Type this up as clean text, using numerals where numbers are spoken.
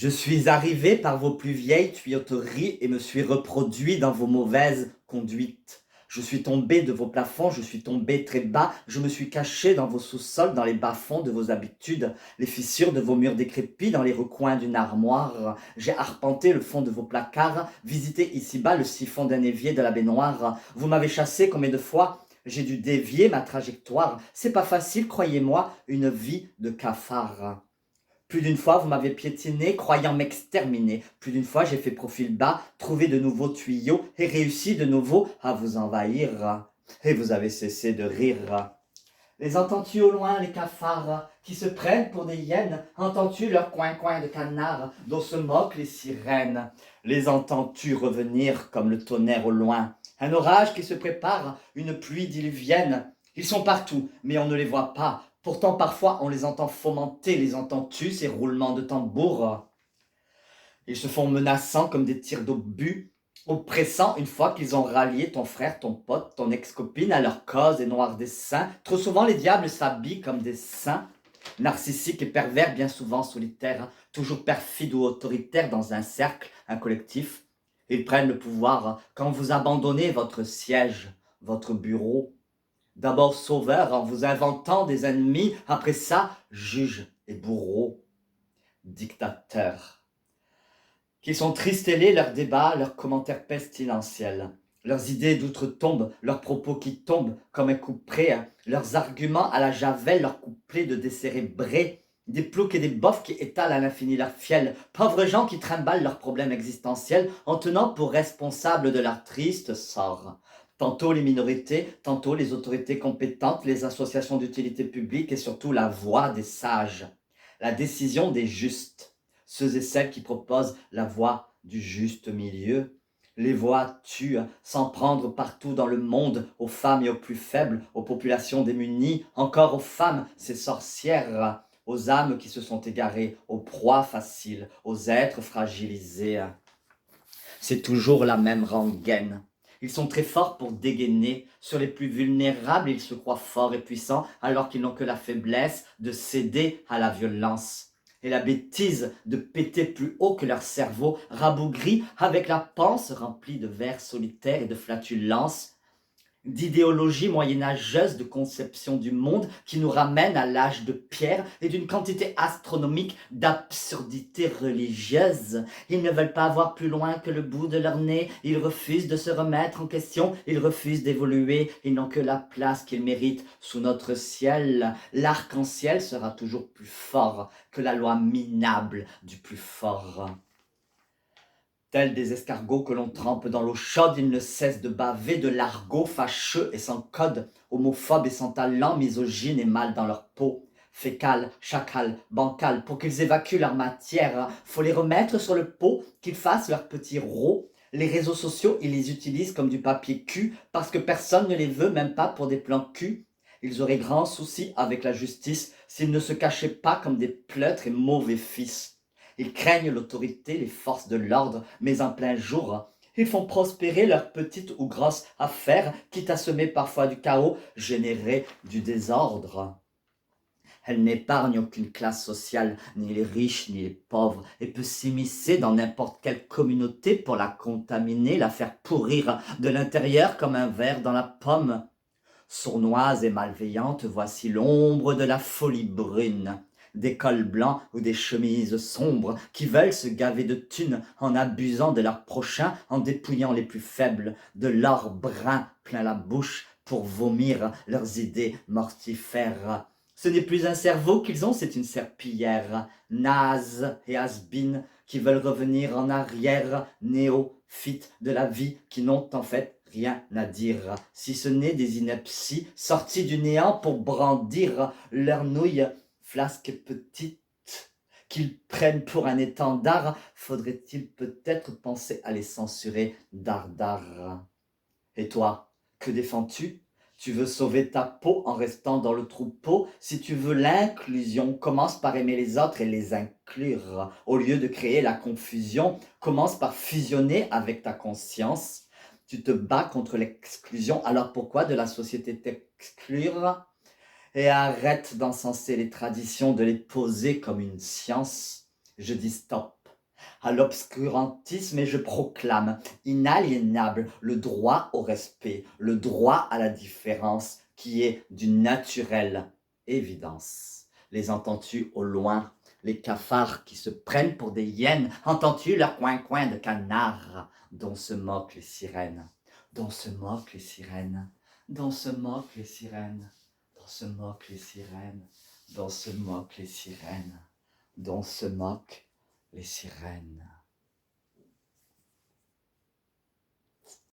Je suis arrivé par vos plus vieilles tuyauteries et me suis reproduit dans vos mauvaises conduites. Je suis tombé de vos plafonds, je suis tombé très bas, je me suis caché dans vos sous-sols, dans les bas-fonds de vos habitudes, les fissures de vos murs décrépits, dans les recoins d'une armoire. J'ai arpenté le fond de vos placards, visité ici-bas le siphon d'un évier de la baignoire. Vous m'avez chassé combien de fois? J'ai dû dévier ma trajectoire. C'est pas facile, croyez-moi, une vie de cafard. Plus d'une fois, vous m'avez piétiné, croyant m'exterminer. Plus d'une fois, j'ai fait profil bas, trouvé de nouveaux tuyaux et réussi de nouveau à vous envahir. Et vous avez cessé de rire. Les entends-tu au loin, les cafards, qui se prennent pour des hyènes? Entends-tu leur coin-coin de canards, dont se moquent les sirènes? Les entends-tu revenir comme le tonnerre au loin? Un orage qui se prépare, une pluie diluvienne. Ils sont partout, mais on ne les voit pas. Pourtant, parfois, on les entend fomenter. Les entends-tu, ces roulements de tambour? Ils se font menaçants comme des tirs d'obus, oppressants une fois qu'ils ont rallié ton frère, ton pote, ton ex-copine à leur cause et noirs desseins. Trop souvent, les diables s'habillent comme des saints, narcissiques et pervers, bien souvent solitaires, toujours perfides ou autoritaires dans un cercle, un collectif. Ils prennent le pouvoir quand vous abandonnez votre siège, votre bureau. D'abord sauveur en vous inventant des ennemis, après ça, juge et bourreau, dictateur. Qui sont tristelés leurs débats, leurs commentaires pestilentiels, leurs idées d'outre-tombe, leurs propos qui tombent comme un couperet, leurs arguments à la javel, leurs couplets de décérébrés, des ploucs et des bofs qui étalent à l'infini leur fiel, pauvres gens qui trimballent leurs problèmes existentiels en tenant pour responsables de leur triste sort. Tantôt les minorités, tantôt les autorités compétentes, les associations d'utilité publique et surtout la voix des sages, la décision des justes, ceux et celles qui proposent la voie du juste milieu. Les voix tuent, s'en prendre partout dans le monde, aux femmes et aux plus faibles, aux populations démunies, encore aux femmes, ces sorcières, aux âmes qui se sont égarées, aux proies faciles, aux êtres fragilisés. C'est toujours la même rengaine. Ils sont très forts pour dégainer. Sur les plus vulnérables, ils se croient forts et puissants, alors qu'ils n'ont que la faiblesse de céder à la violence. Et la bêtise de péter plus haut que leur cerveau, rabougri, avec la panse remplie de vers solitaires et de flatulences, d'idéologie moyenâgeuse, de conception du monde qui nous ramène à l'âge de pierre et d'une quantité astronomique d'absurdités religieuses. Ils ne veulent pas voir plus loin que le bout de leur nez, ils refusent de se remettre en question, ils refusent d'évoluer, ils n'ont que la place qu'ils méritent sous notre ciel. L'arc-en-ciel sera toujours plus fort que la loi minable du plus fort. Tels des escargots que l'on trempe dans l'eau chaude, ils ne cessent de baver de l'argot fâcheux et sans code, homophobes et sans talent, misogynes et mal dans leur peau. Fécal, chacal, bancal, pour qu'ils évacuent leur matière, faut les remettre sur le pot, qu'ils fassent leurs petits rots. Les réseaux sociaux, ils les utilisent comme du papier cul, parce que personne ne les veut, même pas pour des plans cul. Ils auraient grand souci avec la justice s'ils ne se cachaient pas comme des pleutres et mauvais fils. Ils craignent l'autorité, les forces de l'ordre, mais en plein jour, ils font prospérer leurs petites ou grosses affaires, quitte à semer parfois du chaos, générer du désordre. Elle n'épargne aucune classe sociale, ni les riches, ni les pauvres, et peut s'immiscer dans n'importe quelle communauté pour la contaminer, la faire pourrir de l'intérieur comme un ver dans la pomme. Sournoise et malveillante, voici l'ombre de la folie brune. Des cols blancs ou des chemises sombres qui veulent se gaver de thunes en abusant de leur prochain, en dépouillant les plus faibles de l'or brun plein la bouche pour vomir leurs idées mortifères. Ce n'est plus un cerveau qu'ils ont, c'est une serpillière, naze et has-been qui veulent revenir en arrière, néophytes de la vie qui n'ont en fait rien à dire, si ce n'est des inepties sorties du néant pour brandir leurs nouilles flasques petites qu'ils prennent pour un étendard. Faudrait-il peut-être penser à les censurer dardard. Et toi, que défends-tu? Tu veux sauver ta peau en restant dans le troupeau? Si tu veux l'inclusion, commence par aimer les autres et les inclure. Au lieu de créer la confusion, commence par fusionner avec ta conscience. Tu te bats contre l'exclusion, alors pourquoi de la société t'exclure? Et arrête d'encenser les traditions, de les poser comme une science. Je dis stop. à l'obscurantisme et je proclame, inaliénable, le droit au respect, le droit à la différence, qui est d'une naturelle évidence. Les entends-tu au loin, les cafards qui se prennent pour des hyènes? Entends-tu leur coin-coin de canards dont se moquent les sirènes? Dont se moquent les sirènes? Dont se moquent les sirènes? Dont se moquent les sirènes? Dont se moquent les sirènes? Dont se moquent les sirènes?